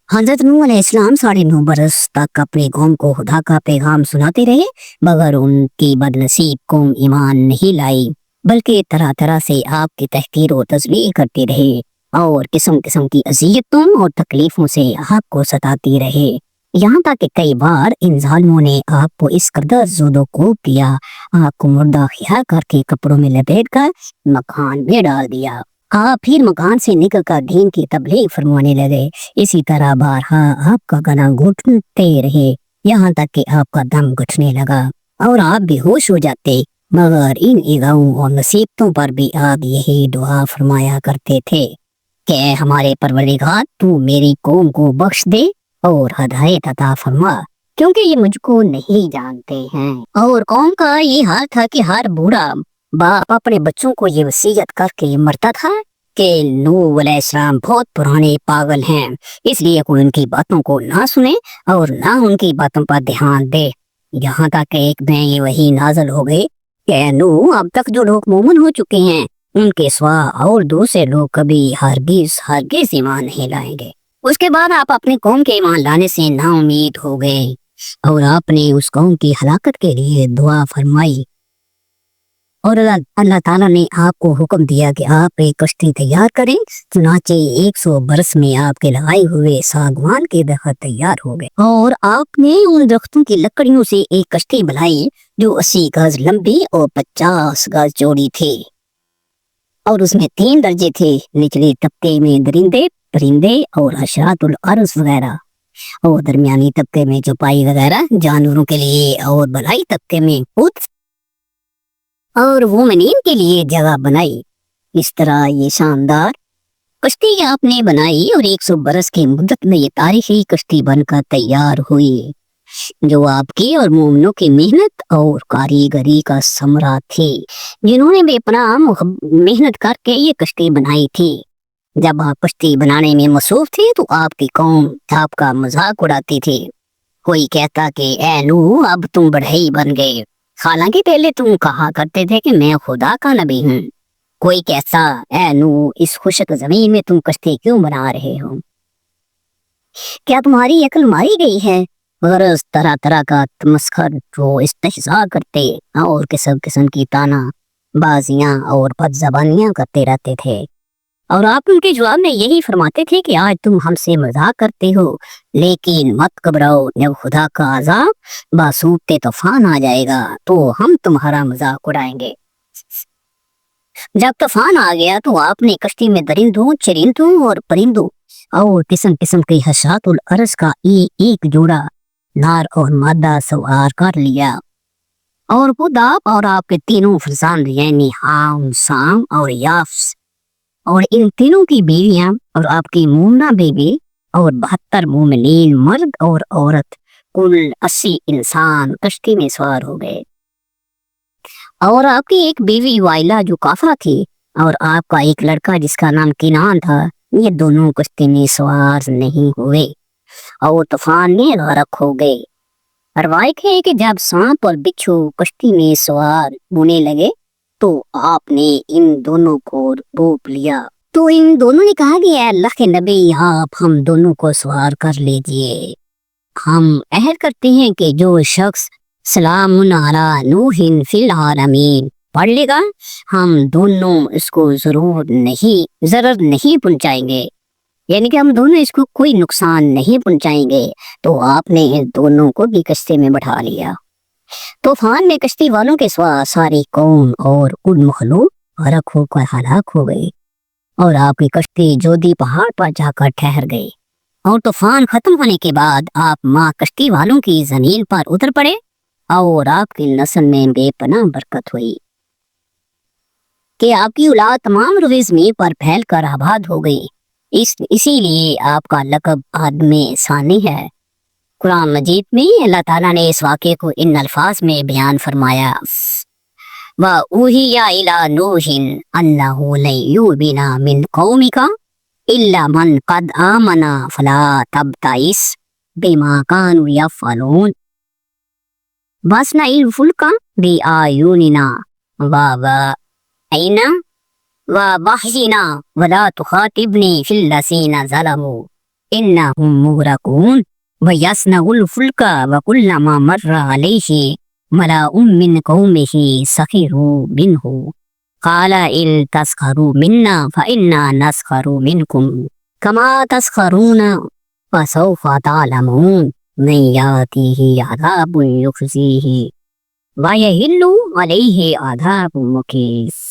हजरत नूह अलैहिस्सलाम 9.5 बरस तक अपनी कौम को खुदा का पैगाम सुनाते रहे, मगर उनकी बदनसीब कौम ईमान नहीं लाई, बल्कि तरह तरह से आपकी तहकीर और तज़लील करते रहे और किस्म किस्म की अज़ियतों और तकलीफों से आपको सताती रहे। यहाँ तक कि कई बार इन जालिमों ने आपको इस कदर ज़ुदोकोब किया, आपको मुर्दा खिया करके कपड़ों में लपेट कर मकान में डाल दिया। आप फिर मकान से निकल कर दीन की तबलीग फरमाने लगे। इसी तरह बारहा आपका गला घुटते रहे, यहाँ तक कि आपका दम घुटने लगा और आप बेहोश हो जाते। मगर इन इज़ाओं और मुसीबतों पर भी आप यही दुआ फरमाया करते थे कि हमारे परवरदिगार, तू मेरी कौम को बख्श दे और हदायत अता फरमा, क्योंकि ये मुझको नहीं जानते हैं। और कौम का ये हाल था कि हर बूढ़ा बाप अपने बच्चों को ये वसीयत करके मरता था कि नूह अलैहिस्सलाम बहुत पुराने पागल हैं, इसलिए कोई उनकी बातों को ना सुने और ना उनकी बातों पर ध्यान दे। यहाँ तक कि एक दिन ये वही नाज़िल हो गई कि नूह, अब तक जो लोग मोमिन हो चुके हैं उनके सिवा और दूसरे लोग कभी हरगिज़ हरगिज़ ईमान नहीं लाएंगे। उसके बाद आप अपनी कौम के ईमान लाने से नाउमीद हो गए और आपने उस कौम की हलाकत के लिए दुआ फरमाई और अल्लाह ताला ने आपको हुक्म दिया कि आप एक कश्ती तैयार करें। चुनाचे 100 बरस में आपके लगाए हुए सागवान के दरख्त तैयार हो गए और आपने उन दरख्तों की लकड़ियों से एक कश्ती बनाई जो 80 गज लंबी और 50 गज चौड़ी थी और उसमें 3 दर्जे थे। निचले तबके में दरिंदे, परिंदे और हशरातुल अर्ज़ वगैरह, और दरमियानी तबके में चौपाई वगैरह जानवरों के लिए, और बलाई तबके में ऊँट और मोमिनीन के लिए जगह बनाई। इस तरह ये शानदार कश्ती आपने बनाई और 100 बरस की मुद्दत में ये तारीखी कश्ती बनकर तैयार हुई, जो आपकी और मोमिनों की मेहनत और कारीगरी का समरा थी, जिन्होंने बेपनाह मेहनत करके ये कश्ती बनाई थी। जब आप कश्ती बनाने में मसरूफ थे तो आपकी कौम आपका मजाक उड़ाती थी। कोई कहता कि ए नूह, अब तुम बढ़ई बन गए, हालांकि पहले तुम कहा करते थे कि मैं खुदा का नबी हूँ। कोई कहता, ए नूह, इस खुशक जमीन में तुम कश्ती क्यों बना रहे हो? क्या तुम्हारी अक्ल मारी गई है? गरज तरह तरह का तमस्खर जो इस्तेहज़ा करते और किस्म किस्म की ताना बाजियां और बदज़बानियां करते रहते थे, और आप उनके जवाब में यही फरमाते थे कि आज तुम हमसे मजाक करते हो, लेकिन मत घबराओ, जब खुदा का अज़ाब बासूबते तूफान आ जाएगा तो हम तुम्हारा मजाक उड़ाएंगे। जब तूफान आ गया तो आपने कश्ती में दरिंदों, चरिंदों और परिंदों और किस्म किस्म के हशरातुल अर्ज़ का एक जोड़ा नार और मादा सवार कर लिया, और खुद आप और आपके तीनों फरजांद यानी हाम, साम और याफ्स, और इन तीनों की बीवियां और आपकी मूमना बेबी और 72 मोमिनीन मर्द और औरत, कुल 80 इंसान कश्ती में सवार हो गए। और आपकी एक बीवी वाइला जो काफरा थी, और आपका एक लड़का जिसका नाम किनान था, ये दोनों कश्ती में सवार नहीं हुए और तूफान में गरक हो गए। रवायत है कि जब सांप और बिच्छू कश्ती में सवार होने लगे तो आपने इन दोनों को रोक लिया। तो इन दोनों ने कहा कि अल्लाह के नबी, आप हम दोनों को सवार कर लीजिए। हम अहद करते हैं कि जो शख्स सलामुन अला नूहिन फिल आलमीन पढ़ लेगा, हम दोनों इसको जरूर नहीं पहुंचाएंगे, यानी कि हम दोनों इसको कोई नुकसान नहीं पहुंचाएंगे। तो आपने इन दोनों को भी कश्ती में बैठा लिया। तूफान में कश्ती वालों के सिवा सारी कौम और कुल मखलूक गरक होकर हलाक हो गई, और आपकी कश्ती जोदी पहाड़ पर जाकर ठहर गई। और तूफान खत्म होने के बाद आप माँ कश्ती वालों की जमीन पर उतर पड़े और आपकी नस्ल में बेपनाह बरकत हुई कि आपकी औलाद तमाम रुए ज़मीन पर फैल कर आबाद हो गई। इसीलिए आपका लक़ब आदमे सानी है। कुरान मजीद में अल्लाह ताला ने इस वाक़े को इन अल्फाज में बयान फरमाया, व ऊहिया इला नूहिन अन्नहु लन युमिना मिन कौमिका इल्ला मन क़द आमना फला तब्ताइस बिमा कानू यफ़अलून वस्नइल फुल्का बिआयुनिना व वहयिना वला तुखातिबनी फिल लज़ीना ज़लमू इन्नहुम मुगरकून व यसनउल फुल्का व कुल्लमा मर्रा अलैहि मलाउम मिन कौमिही सखिरू मिन्हु काला इल तस्खरू मिन्ना फइन्ना नस्खरू मिनकुम कमा तस्खरून फसौफा तालमून मन यातिही अज़ाबुन युखज़ीही व यहिल्लु अलैहि अज़ाबुन मुक़ीस।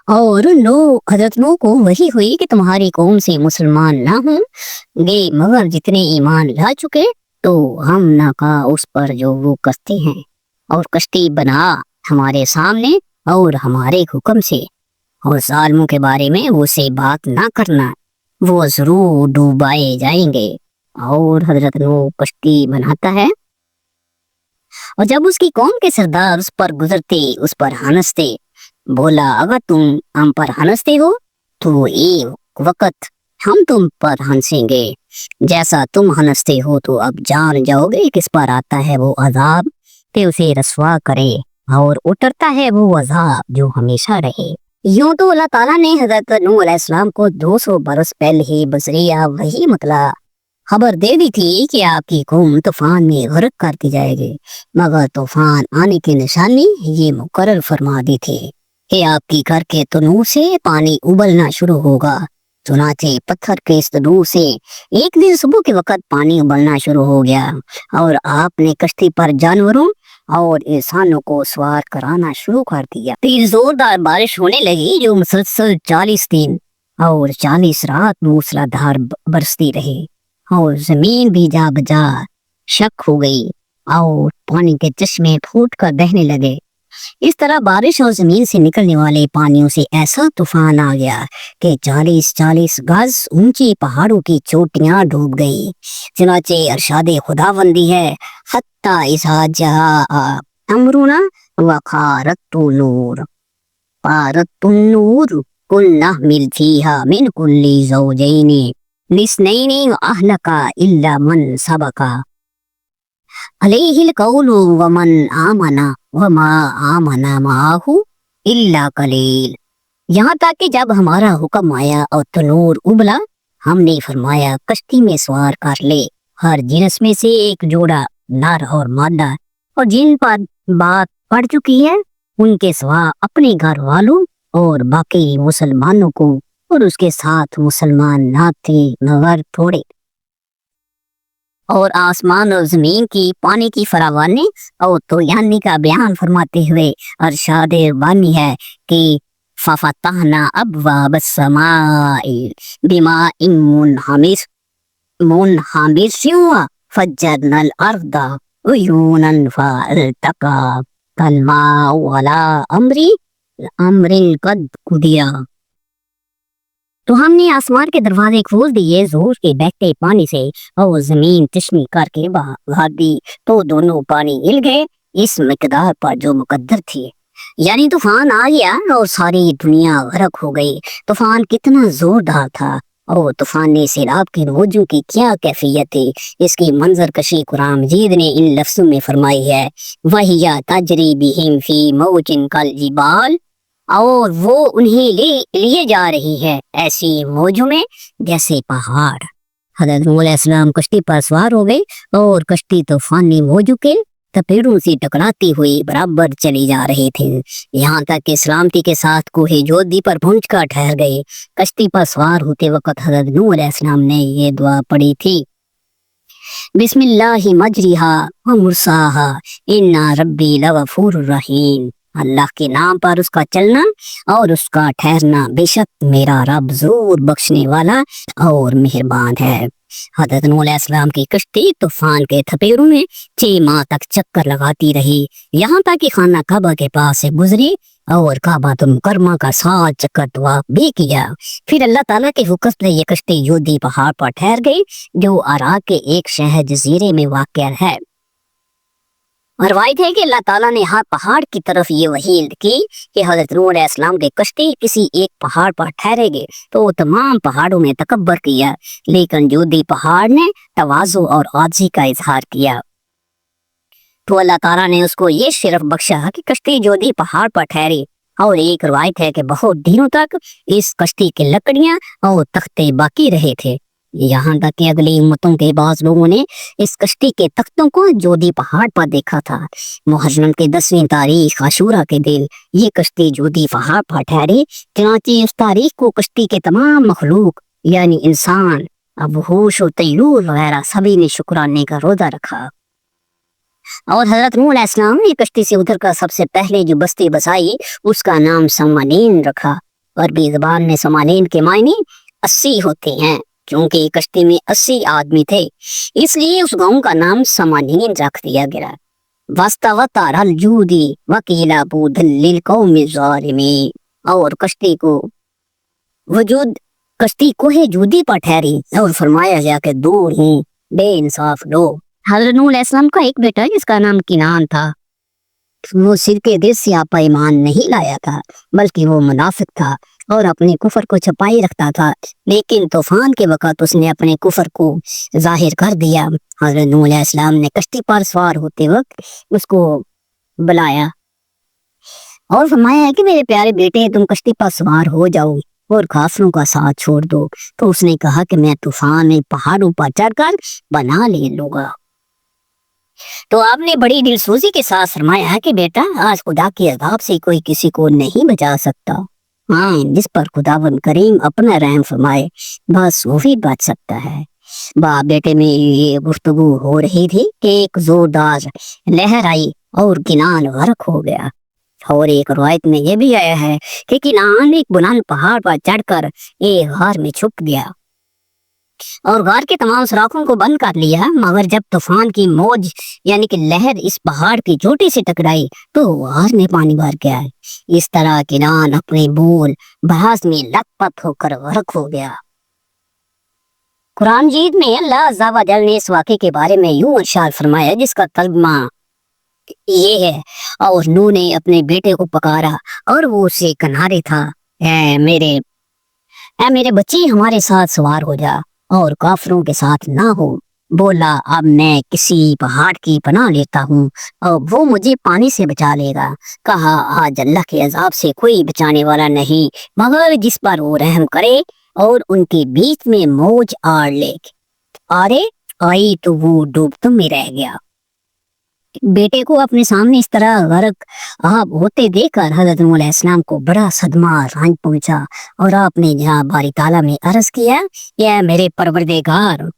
और नो हजरत नूह को वही हुई कि तुम्हारी कौम से मुसलमान ना होंगे मगर जितने ईमान ला चुके तो हम न का उस पर जो वो कश्ती हैं और कश्ती बना हमारे सामने और हमारे हुक्म से, और जालिमों के बारे में वो से बात ना करना, वो जरूर डूबाए जाएंगे। और हजरत नूह कश्ती बनाता है और जब उसकी कौम के सरदार उस पर गुजरते उस पर हंसते, बोला अगर तुम हम पर हंसते हो तो एक वक्त हम तुम पर हंसेंगे, जैसा तुम हंसते हो तो अब जान जाओगे किस पर आता है वो अजाब कि उसे रसवा करे और उतरता है वो अजाब जो हमेशा रहे। यूं तो अल्लाह ताला ने हजरत नूह अलैहिस्सलाम को 200 बरस पहले ही बसरिया वही मतलब खबर दे दी थी कि आपकी कौम तूफान में गर्क कर दी जाएगी, मगर तूफान आने की निशानी ये मुकर्रर फरमा दी थी कि आपकी घर के तनूर से पानी उबलना शुरू होगा। चुनाचे पत्थर के इस तनूर से एक दिन सुबह के वक्त पानी उबलना शुरू हो गया और आपने कश्ती पर जानवरों और इंसानों को सवार कराना शुरू कर दिया। फिर जोरदार बारिश होने लगी जो मुसलसल 40 दिन और 40 रात मूसलाधार बरसती रही और जमीन भी जा बजा शक हो गई और पानी के चश्मे फूट कर बहने लगे। इस तरह बारिश और जमीन से निकलने वाले पानियों से ऐसा तूफान आ गया कि 40-40 गज ऊंची पहाड़ों की चोटियां डूब गई। चुनाचे अरशादे खुदाबंदी है हत्ता इसा जहा अमरुना वखारतु नूर पारतु नूर कुल्ला मिल फीहा मिन कुल्ली ज़ौजैनी लिस्नैनी अहलका इल्ला मन सबका अलैहिल कौलु वमन आमना वमा आमना माहु इल्ला कलील। यहाँ तक कि जब हमारा हुक्म आया और तनूर उबला, हमने फरमाया कश्ती में सवार कर ले हर जिनस में से एक जोड़ा नर और मादा, और जिन पर बात पड़ चुकी है उनके सिवा अपने घर वालों और बाकी मुसलमानों को, और उसके साथ मुसलमान ना थे मगर थोड़े। और आसमान और जमीन की पानी की फरावानी और तो यानी का बयान फरमाते हुए अरशाद बानी है कि फफतहना अब्वाब समाई बिमा मुनहमिर फज्जरनल अर्दा उयूनन फअल्तका कलमाउ अला अम्रिन कद कुदिया। तो हमने आसमान के दरवाजे खोल दिए जोर के बहते पानी से और जमीन तिश्नी करके बहा दी तो दोनों पानी हिल गए इस मिकदार पर जो मुकद्दर थी। यानी तूफान आ गया और सारी दुनिया गर्क हो गई। तूफान कितना जोरदार था और तूफान ने सैलाब के मौजों की क्या कैफियत थी, इसकी मंजर कशी कुरान मजीद ने इन लफ्जों में फरमाई है वहिया तजरी बिहिम फी मौजिन कल जिबाल, और वो उन्हें लिए जा रही है ऐसी मौजों में जैसे पहाड़। हज़रत नूह अलैहिस्सलाम कश्ती पर सवार हो गए और कश्ती तूफानी मौजों के तपेड़ों से टकराती हुई बराबर चली जा रही थी, यहाँ तक कि सलामती के साथ कोहे जोधी पर पहुंच कर ठहर गए। कश्ती पर सवार होते वक्त हज़रत नूह अलैहिस्सलाम ने ये दुआ पढ़ी थी बिस्मिल्लाहि मजरिहा व मुरसाहा इन्ना रब्बी लगफूरुर रहीम। अल्लाह के नाम पर उसका चलना और उसका ठहरना, बेशक मेरा रब जरूर बख्शने वाला और मेहरबान है। हज़रत नूह अलैहिस्सलाम की कश्ती तूफान के थपेड़ों में 6 माह तक चक्कर लगाती रही, यहाँ तक कि खाना काबा के पास से गुजरी और काबातुल मुकर्रमा का 7 चक्कर तवाफ भी किया। फिर अल्लाह ताला के हुक्म से ये कश्ती योदी पहाड़ पर ठहर गई जो अराक के एक शहर जजीरे में वाक़या है। और रवायत है कि अल्लाह ताला ने हर पहाड़ की तरफ ये वही की कि हज़रत नूह अलैहिस्सलाम की कश्ती किसी एक पहाड़ पर ठहरेगी, तो वो तमाम पहाड़ों में तकब्बर किया, लेकिन जोधी पहाड़ ने तवाज़ु और आजिज़ी का इजहार किया तो अल्लाह ताला ने उसको ये शरफ बख्शा कि कश्ती जोधी पहाड़ पर ठहरी। और एक रवायत है कि बहुत दिनों तक इस कश्ती की लकड़ियां और तख्ते बाकी रहे थे, यहाँ तक कि अगली उम्मतों के बाद लोगों ने इस कश्ती के तख्तों को जोधी पहाड़ पर देखा था। मुहर्रम के 10वीं तारीख आशूरा के दिन ये कश्ती जोधी पहाड़ पर ठहरी। चनांचे इस तारीख को कश्ती के तमाम मखलूक यानी इंसान, अब होश और तैयूर वगैरह सभी ने शुक्राने का रोजा रखा। और हजरत नूह अलैहिस्सलाम ने कश्ती से उतरकर सबसे पहले जो बस्ती बसाई उसका नाम समानीन रखा। अरबी जबान में समानीन के मायने 80 होते हैं। क्योंकि कश्ती में 80 आदमी थे इसलिए उस गांव का नाम समानीन रख दिया गया। वस्तावतारल जूदी वकीला बुदल लिल कौमी ज़ालिमीन। और कश्ती को वजूद कश्ती कोहे जूदी पर ठहरी और फरमाया गया कि दूर ही बेइंसाफ लोग। हज़रत नूह अलैहिस्सलाम का एक बेटा जिसका नाम किनान था, वो सिर के दिल से आपा ईमान नहीं लाया था बल्कि वो मुनाफिक था और अपने कुफर को छुपाए रखता था। लेकिन तूफान के वक़्त उसने अपने कुफर को जाहिर कर दिया। हज़रत नूह अलैहिस्सलाम ने कश्ती पर सवार होते वक्त उसको बुलाया और फरमाया कि मेरे प्यारे बेटे तुम कश्ती पर सवार हो जाओ और काफिरों का साथ छोड़ दो। तो उसने कहा कि मैं तूफान में पहाड़ों पर चढ़कर बना ले लूंगा। तो आपने बड़ी दिलसोजी के साथ फरमाया है कि बेटा आज खुदा के अज़ाब से कोई किसी को नहीं बचा सकता। हाँ, जिस पर खुदावंद करीम अपना रहम फरमाए बस वही बच सकता है। बाप बेटे में ये गुफ्तगू हो रही थी कि एक जोरदार लहर आई और किनान गर्क हो गया। और एक रवायत में यह भी आया है कि किनान एक बुलंद पहाड़ पर चढ़कर एक गार में छुप गया और गार के तमाम सुराखों को बंद कर लिया। मगर जब तूफान की मौज यानी कि लहर इस पहाड़ की चोटी से टकराई तो गार में पानी भर गया। इस तरह किनान अपने बोल बहास में लथपथ होकर गर्क हो गया। कुरान मजीद में अल्लाह अज़्ज़ा व जल ने इस वाक़े के बारे में यूं इरशाद फरमाया जिसका तर्जुमा ये है, और नूह ने अपने बेटे को पुकारा और वो उससे किनारे था। ऐ मेरे बच्चे हमारे साथ सवार हो जा और काफिरों के साथ ना हो। बोला अब मैं किसी पहाड़ की पनाह लेता हूँ और वो मुझे पानी से बचा लेगा। कहा आज अल्लाह के अजाब से कोई बचाने वाला नहीं मगर जिस पर वो रहम करे। और उनके बीच में मौज आड़ ले आरे आई तो वो डूबते में रह गया। बेटे को अपने सामने इस तरह गर्क आप होते देखकर हज़रत नूह अलैहिस्सलाम को बड़ा सदमा रंज पहुंचा और आपने जहाँ बारी ताला में अर्ज किया, या मेरे परवरदिगार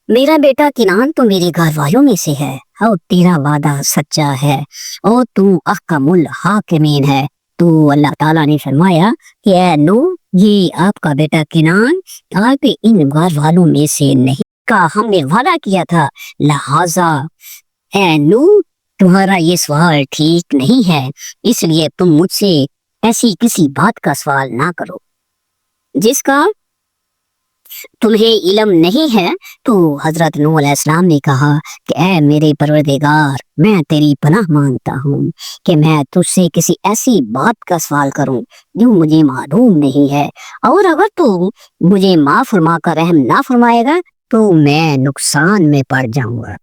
मेरा बेटा किनान तो मेरे घर वालों में से है और तेरा वादा सच्चा है और तू अहकमुल हाकिमीन है। तो अल्लाह ताला ने फरमाया कि ऐ नूह ये आपका बेटा किनान आपके इन घर वालों में से नहीं का हमने वादा किया था। लिहाजा ऐ नूह तुम्हारा ये सवाल ठीक नहीं है इसलिए तुम मुझसे ऐसी किसी बात का सवाल ना करो जिसका तुम्हें इल्म नहीं है। तो हजरत नूह अलैहिस्सलाम ने कहा कि ऐ मेरे परवरदिगार मैं तेरी पनाह मांगता हूँ कि मैं तुझसे किसी ऐसी बात का सवाल करूँ जो मुझे मालूम नहीं है, और अगर तू मुझे माफ फरमा कर रहम ना फरमाएगा तो मैं नुकसान में पड़ जाऊंगा।